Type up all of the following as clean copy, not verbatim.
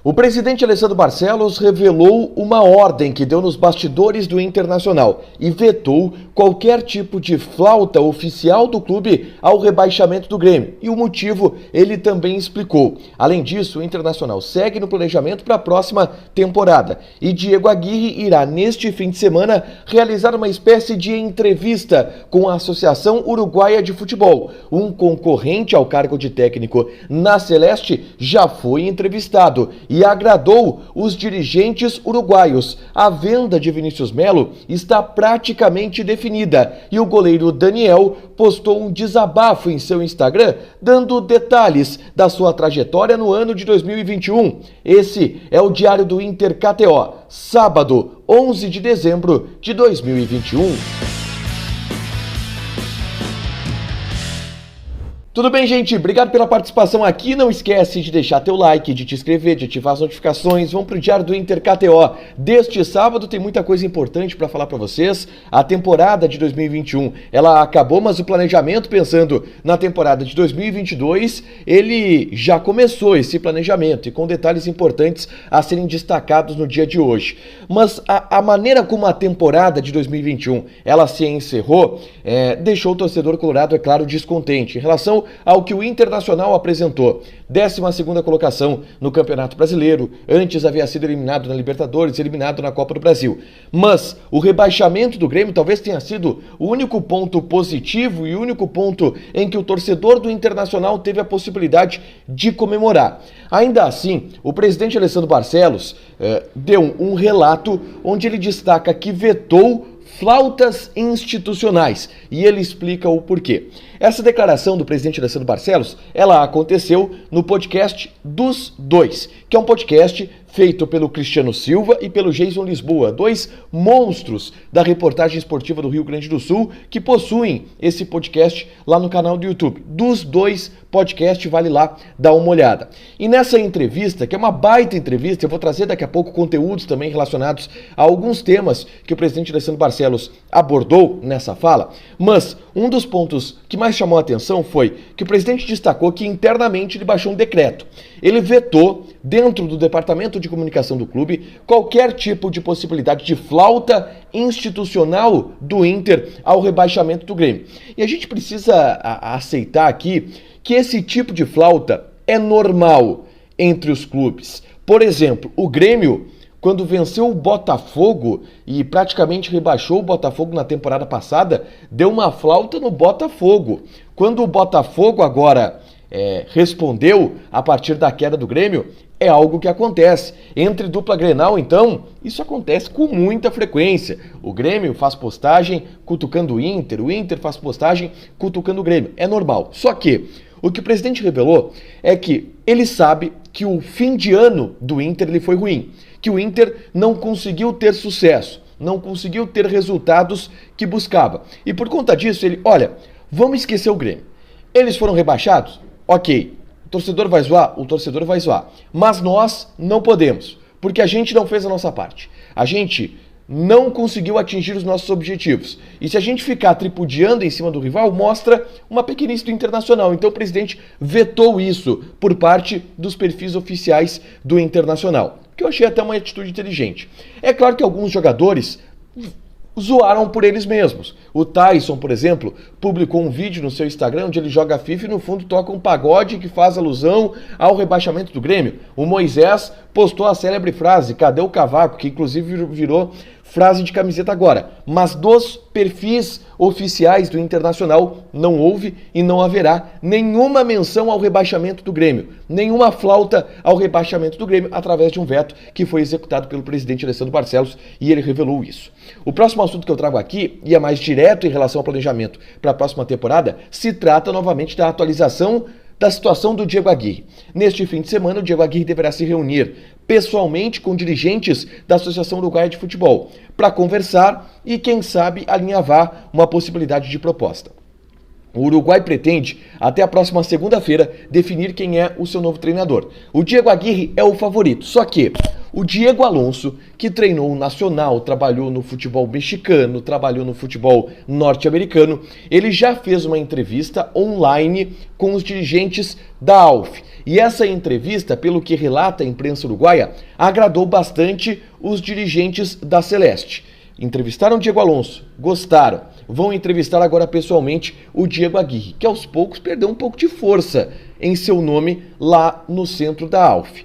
O presidente Alessandro Barcelos revelou uma ordem que deu nos bastidores do Internacional e vetou qualquer tipo de flauta oficial do clube ao rebaixamento do Grêmio. E o motivo ele também explicou. Além disso, o Internacional segue no planejamento para a próxima temporada e Diego Aguirre irá neste fim de semana realizar uma espécie de entrevista com a Associação Uruguaia de Futebol. Um concorrente ao cargo de técnico na Celeste já foi entrevistado e agradou os dirigentes uruguaios. A venda de Vinícius Melo está praticamente definida e o goleiro Daniel postou um desabafo em seu Instagram, dando detalhes da sua trajetória no ano de 2021. Esse é o Diário do Inter KTO, sábado, 11 de dezembro de 2021. Tudo bem, gente? Obrigado pela participação aqui. Não esquece de deixar teu like, de te inscrever, de ativar as notificações. Vamos pro Diário do Inter KTO. Deste sábado tem muita coisa importante para falar para vocês. A temporada de 2021, ela acabou, mas o planejamento pensando na temporada de 2022, ele já começou esse planejamento e com detalhes importantes a serem destacados no dia de hoje. Mas a maneira como a temporada de 2021 ela se encerrou, deixou o torcedor colorado, é claro, descontente em relação ao que o Internacional apresentou. 12ª colocação no Campeonato Brasileiro, antes havia sido eliminado na Libertadores, eliminado na Copa do Brasil. Mas o rebaixamento do Grêmio talvez tenha sido o único ponto positivo e o único ponto em que o torcedor do Internacional teve a possibilidade de comemorar. Ainda assim, o presidente Alessandro Barcelos deu um relato onde ele destaca que vetou flautas institucionais e ele explica o porquê. Essa declaração do presidente Alessandro Barcelos, ela aconteceu no podcast Dos Dois, que é um podcast feito pelo Cristiano Silva e pelo Jason Lisboa, dois monstros da reportagem esportiva do Rio Grande do Sul, que possuem esse podcast lá no canal do YouTube. Dos Dois podcast, vale lá dar uma olhada. E nessa entrevista, que é uma baita entrevista, eu vou trazer daqui a pouco conteúdos também relacionados a alguns temas que o presidente Alessandro Barcelos abordou nessa fala, mas um dos pontos que mais chamou a atenção foi que o presidente destacou que internamente ele baixou um decreto. Ele vetou, dentro do departamento de comunicação do clube, qualquer tipo de possibilidade de flauta institucional do Inter ao rebaixamento do Grêmio. E a gente precisa aceitar aqui que esse tipo de flauta é normal entre os clubes. Por exemplo, o Grêmio, quando venceu o Botafogo e praticamente rebaixou o Botafogo na temporada passada, deu uma flauta no Botafogo. Quando o Botafogo agora respondeu a partir da queda do Grêmio, é algo que acontece. Entre dupla Grenal, então, isso acontece com muita frequência. O Grêmio faz postagem cutucando o Inter faz postagem cutucando o Grêmio. É normal. Só que o que o presidente revelou é que ele sabe que o fim de ano do Inter ele foi ruim, que o Inter não conseguiu ter sucesso, não conseguiu ter resultados que buscava. E por conta disso, ele, olha, vamos esquecer o Grêmio. Eles foram rebaixados? Ok. O torcedor vai zoar? O torcedor vai zoar. Mas nós não podemos, porque a gente não fez a nossa parte. A gente não conseguiu atingir os nossos objetivos. E se a gente ficar tripudiando em cima do rival, mostra uma pequenice do Internacional. Então o presidente vetou isso por parte dos perfis oficiais do Internacional, que eu achei até uma atitude inteligente. É claro que alguns jogadores zoaram por eles mesmos. O Tyson, por exemplo, publicou um vídeo no seu Instagram onde ele joga FIFA e no fundo toca um pagode que faz alusão ao rebaixamento do Grêmio. O Moisés postou a célebre frase, cadê o cavaco? Que inclusive virou frase de camiseta agora. Mas dos perfis oficiais do Internacional não houve e não haverá nenhuma menção ao rebaixamento do Grêmio, nenhuma flauta ao rebaixamento do Grêmio através de um veto que foi executado pelo presidente Alessandro Barcelos e ele revelou isso. O próximo assunto que eu trago aqui, e é mais direto em relação ao planejamento para a próxima temporada, se trata novamente da atualização da situação do Diego Aguirre. Neste fim de semana, o Diego Aguirre deverá se reunir pessoalmente com dirigentes da Associação Uruguaia de Futebol para conversar e, quem sabe, alinhavar uma possibilidade de proposta. O Uruguai pretende, até a próxima segunda-feira, definir quem é o seu novo treinador. O Diego Aguirre é o favorito, só que O Diego Alonso, que treinou o Nacional, trabalhou no futebol mexicano, trabalhou no futebol norte-americano, ele já fez uma entrevista online com os dirigentes da ALF. E essa entrevista, pelo que relata a imprensa uruguaia, agradou bastante os dirigentes da Celeste. Entrevistaram o Diego Alonso, gostaram. Vão entrevistar agora pessoalmente o Diego Aguirre, que aos poucos perdeu um pouco de força em seu nome lá no centro da ALF.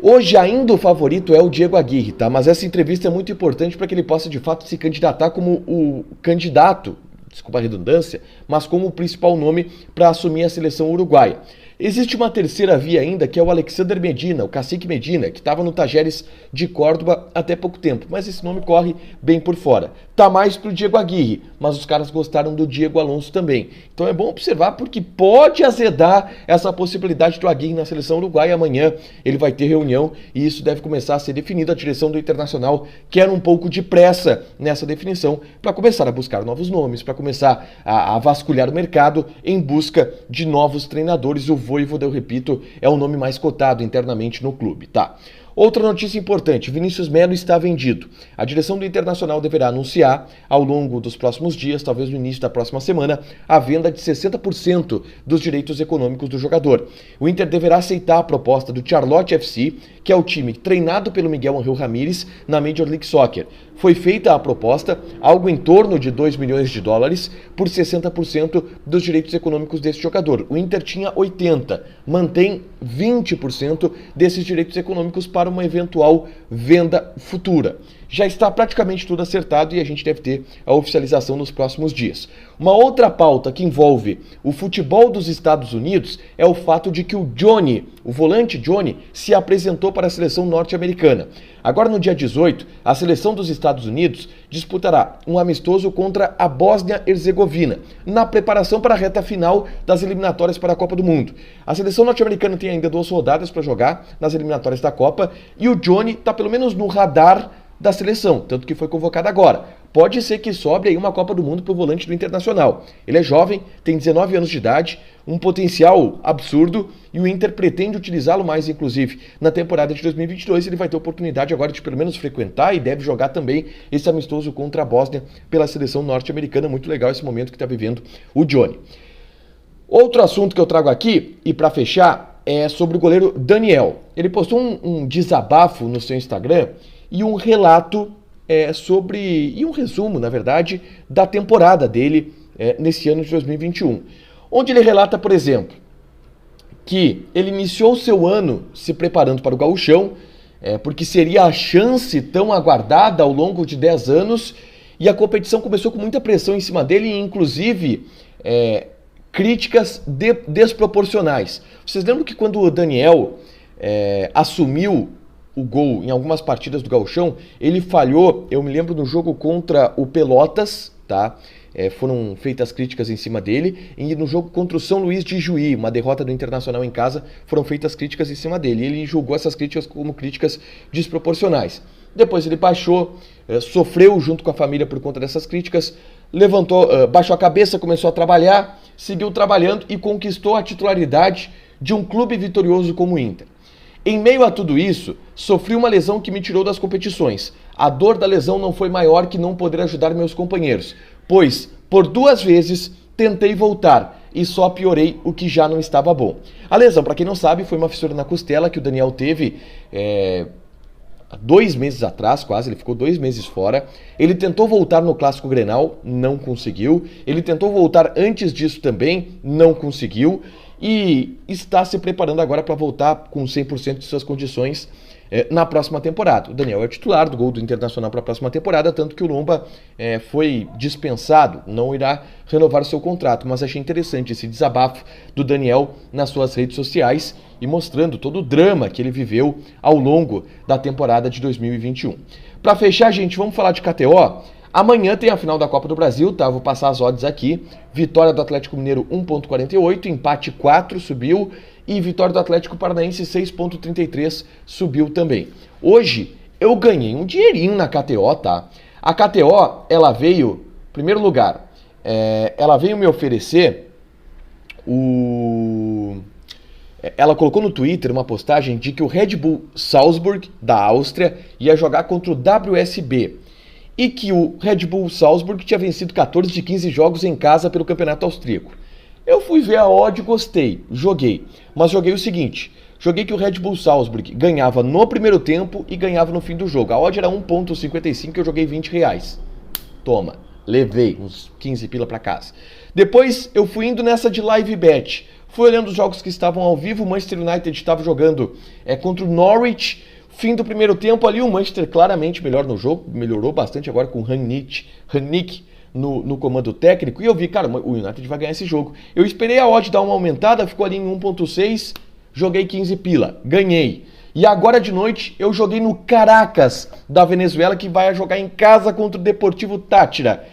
Hoje ainda o favorito é o Diego Aguirre, tá? Mas essa entrevista é muito importante para que ele possa de fato se candidatar como o candidato, desculpa a redundância, mas como o principal nome para assumir a seleção uruguaia. Existe uma terceira via ainda, que é o Alexander Medina, o Cacique Medina, que estava no Tajeres de Córdoba até pouco tempo, mas esse nome corre bem por fora. Tá mais pro Diego Aguirre, mas os caras gostaram do Diego Alonso também. Então é bom observar porque pode azedar essa possibilidade do Aguirre na seleção uruguaia. Amanhã ele vai ter reunião e isso deve começar a ser definido. A direção do Internacional quer um pouco de pressa nessa definição para começar a buscar novos nomes, para começar a vasculhar o mercado em busca de novos treinadores. O Vojvoda, eu repito, é o nome mais cotado internamente no clube, tá? Outra notícia importante, Vinícius Melo está vendido. A direção do Internacional deverá anunciar ao longo dos próximos dias, talvez no início da próxima semana, a venda de 60% dos direitos econômicos do jogador. O Inter deverá aceitar a proposta do Charlotte FC, que é o time treinado pelo Miguel Ángel Ramírez na Major League Soccer. Foi feita a proposta, algo em torno de 2 milhões de dólares, por 60% dos direitos econômicos desse jogador. O Inter tinha 80%, mantém 20% desses direitos econômicos para uma eventual venda futura. Já está praticamente tudo acertado e a gente deve ter a oficialização nos próximos dias. Uma outra pauta que envolve o futebol dos Estados Unidos é o fato de que o Johnny, o volante Johnny, se apresentou para a seleção norte-americana. Agora, no dia 18, a seleção dos Estados Unidos disputará um amistoso contra a Bósnia-Herzegovina, na preparação para a reta final das eliminatórias para a Copa do Mundo. A seleção norte-americana tem ainda 2 rodadas para jogar nas eliminatórias da Copa e o Johnny está pelo menos no radar da seleção, tanto que foi convocado agora. Pode ser que sobre aí uma Copa do Mundo para o volante do Internacional. Ele é jovem, tem 19 anos de idade, um potencial absurdo e o Inter pretende utilizá-lo mais, inclusive, na temporada de 2022. Ele vai ter oportunidade agora de pelo menos frequentar e deve jogar também esse amistoso contra a Bósnia pela seleção norte-americana. Muito legal esse momento que está vivendo o Johnny. Outro assunto que eu trago aqui, e para fechar, é sobre o goleiro Daniel. Ele postou um desabafo no seu Instagram e um relato e um resumo, na verdade, da temporada dele nesse ano de 2021. Onde ele relata, por exemplo, que ele iniciou o seu ano se preparando para o Gauchão, porque seria a chance tão aguardada ao longo de 10 anos, e a competição começou com muita pressão em cima dele, e inclusive críticas desproporcionais. Vocês lembram que quando o Daniel assumiu o gol em algumas partidas do Gauchão, ele falhou, eu me lembro no jogo contra o Pelotas, tá? Foram feitas críticas em cima dele, e no jogo contra o São Luís de Juí, uma derrota do Internacional em casa, foram feitas críticas em cima dele, e ele julgou essas críticas como críticas desproporcionais. Depois ele baixou, sofreu junto com a família por conta dessas críticas, baixou a cabeça, começou a trabalhar, seguiu trabalhando e conquistou a titularidade de um clube vitorioso como o Inter. Em meio a tudo isso, sofri uma lesão que me tirou das competições. A dor da lesão não foi maior que não poder ajudar meus companheiros, pois, por 2 vezes, tentei voltar e só piorei o que já não estava bom. A lesão, para quem não sabe, foi uma fissura na costela que o Daniel teve 2 meses atrás, quase, ele ficou 2 meses fora. Ele tentou voltar no Clássico Grenal, não conseguiu. Ele tentou voltar antes disso também, não conseguiu. E está se preparando agora para voltar com 100% de suas condições na próxima temporada. O Daniel é o titular do gol do Internacional para a próxima temporada, tanto que o Lomba foi dispensado, não irá renovar o seu contrato, mas achei interessante esse desabafo do Daniel nas suas redes sociais e mostrando todo o drama que ele viveu ao longo da temporada de 2021. Para fechar, gente, vamos falar de KTO. Amanhã tem a final da Copa do Brasil, tá? Vou passar as odds aqui. Vitória do Atlético Mineiro 1,48, empate 4, subiu. E vitória do Atlético Paranaense 6,33, subiu também. Hoje eu ganhei um dinheirinho na KTO, tá? A KTO, ela veio, em primeiro lugar, ela veio me oferecer ela colocou no Twitter uma postagem de que o Red Bull Salzburg, da Áustria, ia jogar contra o WSB. E que o Red Bull Salzburg tinha vencido 14 de 15 jogos em casa pelo campeonato austríaco. Eu fui ver a odd e gostei, joguei. Mas joguei o seguinte, joguei que o Red Bull Salzburg ganhava no primeiro tempo e ganhava no fim do jogo. A odd era 1,55 e eu joguei R$20. Toma, levei uns 15 pila pra casa. Depois eu fui indo nessa de live bet. Fui olhando os jogos que estavam ao vivo, o Manchester United estava jogando contra o Norwich. Fim do primeiro tempo ali, o Manchester claramente melhor no jogo, melhorou bastante agora com o Rangnick no comando técnico, e eu vi, cara, o United vai ganhar esse jogo. Eu esperei a odd dar uma aumentada, ficou ali em 1,6, joguei 15 pila, ganhei. E agora de noite eu joguei no Caracas da Venezuela, que vai jogar em casa contra o Deportivo Táchira.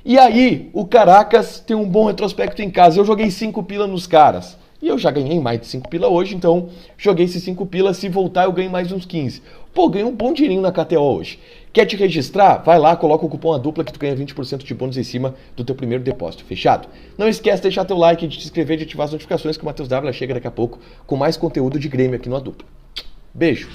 E aí, o Caracas tem um bom retrospecto em casa, eu joguei 5 pila nos caras. E eu já ganhei mais de 5 pila hoje, então joguei esses 5 pila, se voltar eu ganho mais uns 15. Pô, ganhei um bom dinheirinho na KTO hoje. Quer te registrar? Vai lá, coloca o cupom ADUPLA que tu ganha 20% de bônus em cima do teu primeiro depósito, fechado? Não esquece de deixar teu like, de te inscrever, de ativar as notificações que o Matheus Dávila chega daqui a pouco com mais conteúdo de Grêmio aqui no ADUPLA. Beijo!